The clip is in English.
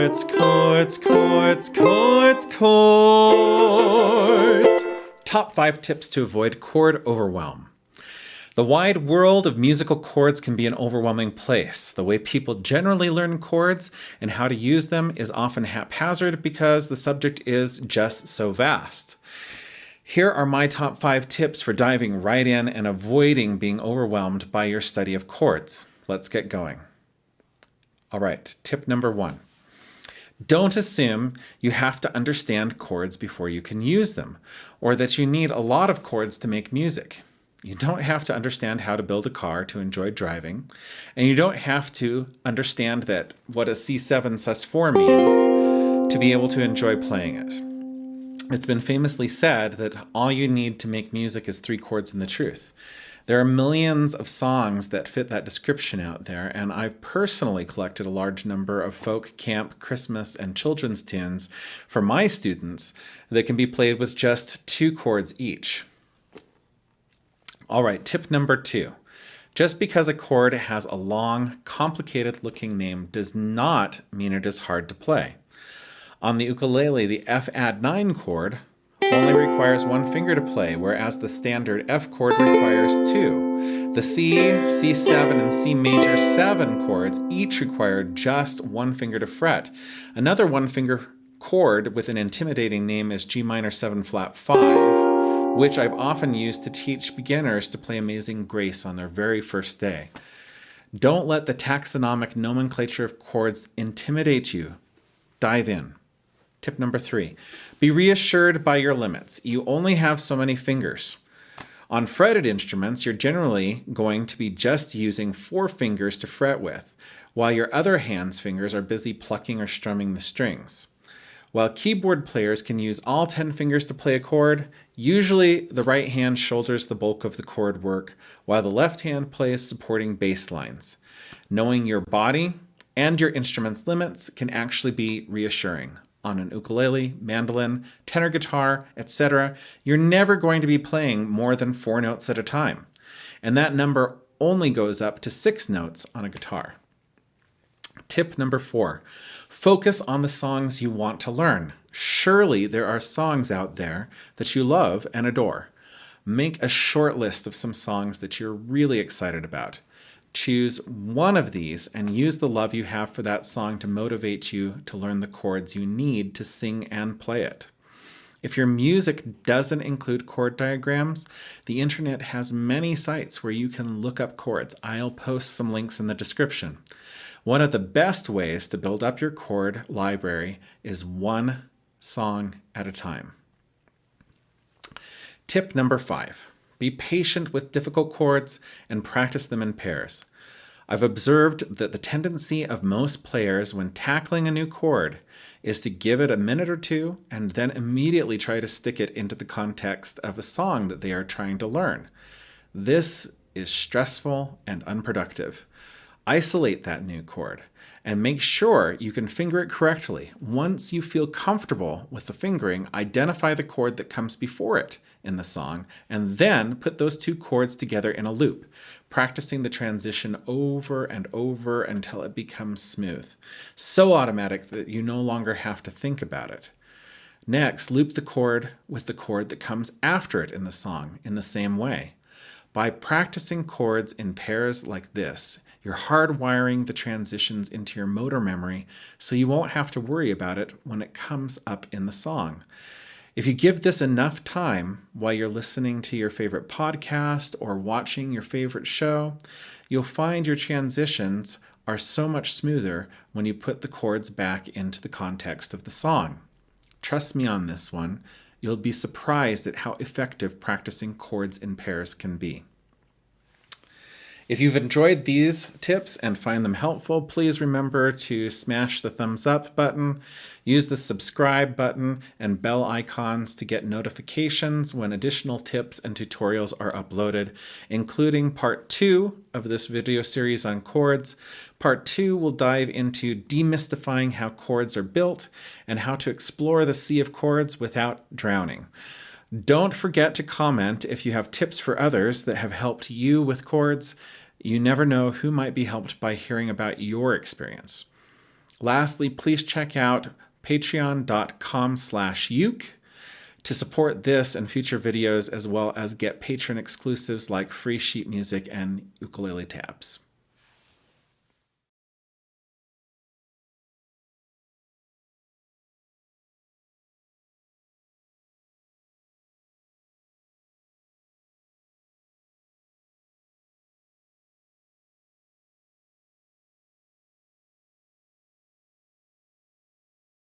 chords, chords, chords, chords, chords. Top 5 tips to avoid chord overwhelm. The wide world of musical chords can be an overwhelming place. The way people generally learn chords and how to use them is often haphazard because the subject is just so vast. Here are my top 5 tips for diving right in and avoiding being overwhelmed by your study of chords. Let's get going. All right, tip number 1. Don't assume you have to understand chords before you can use them, or that you need a lot of chords to make music. You don't have to understand how to build a car to enjoy driving, and you don't have to understand that what a C7 sus4 means to be able to enjoy playing it. It's been famously said that all you need to make music is 3 chords and the truth. There are millions of songs that fit that description out there, and I've personally collected a large number of folk, camp, Christmas, and children's tunes for my students that can be played with just 2 chords each. All right, tip number 2. Just because a chord has a long, complicated-looking name does not mean it is hard to play. On the ukulele, the F add 9 chord only requires 1 finger to play, whereas the standard F chord requires 2. The C, C7, and C major 7 chords each require just 1 finger to fret. Another 1-finger chord with an intimidating name is G minor 7 flat 5, which I've often used to teach beginners to play Amazing Grace on their very first day. Don't let the taxonomic nomenclature of chords intimidate you. Dive in. Tip number 3, be reassured by your limits. You only have so many fingers. On fretted instruments, you're generally going to be just using 4 fingers to fret with, while your other hand's fingers are busy plucking or strumming the strings. While keyboard players can use all 10 fingers to play a chord, usually the right hand shoulders the bulk of the chord work, while the left hand plays supporting bass lines. Knowing your body and your instrument's limits can actually be reassuring. On an ukulele, mandolin, tenor guitar, etc., you're never going to be playing more than 4 notes at a time. And that number only goes up to 6 notes on a guitar. Tip number 4, focus on the songs you want to learn. Surely there are songs out there that you love and adore. Make a short list of some songs that you're really excited about. Choose one of these and use the love you have for that song to motivate you to learn the chords you need to sing and play it. If your music doesn't include chord diagrams, the internet has many sites where you can look up chords. I'll post some links in the description. One of the best ways to build up your chord library is 1 song at a time. Tip number 5. Be patient with difficult chords and practice them in pairs. I've observed that the tendency of most players when tackling a new chord is to give it a minute or 2 and then immediately try to stick it into the context of a song that they are trying to learn. This is stressful and unproductive. Isolate that new chord and make sure you can finger it correctly. Once you feel comfortable with the fingering, identify the chord that comes before it in the song, and then put those 2 chords together in a loop, practicing the transition over and over until it becomes smooth, so automatic that you no longer have to think about it. Next, loop the chord with the chord that comes after it in the song in the same way. By practicing chords in pairs like this, you're hardwiring the transitions into your motor memory so you won't have to worry about it when it comes up in the song. If you give this enough time while you're listening to your favorite podcast or watching your favorite show, you'll find your transitions are so much smoother when you put the chords back into the context of the song. Trust me on this one, you'll be surprised at how effective practicing chords in pairs can be. If you've enjoyed these tips and find them helpful, please remember to smash the thumbs up button, use the subscribe button and bell icons to get notifications when additional tips and tutorials are uploaded, including part 2 of this video series on chords. Part 2 will dive into demystifying how chords are built and how to explore the sea of chords without drowning. Don't forget to comment if you have tips for others that have helped you with chords. You never know who might be helped by hearing about your experience. Lastly, please check out patreon.com/uke to support this and future videos, as well as get patron exclusives like free sheet music and ukulele tabs.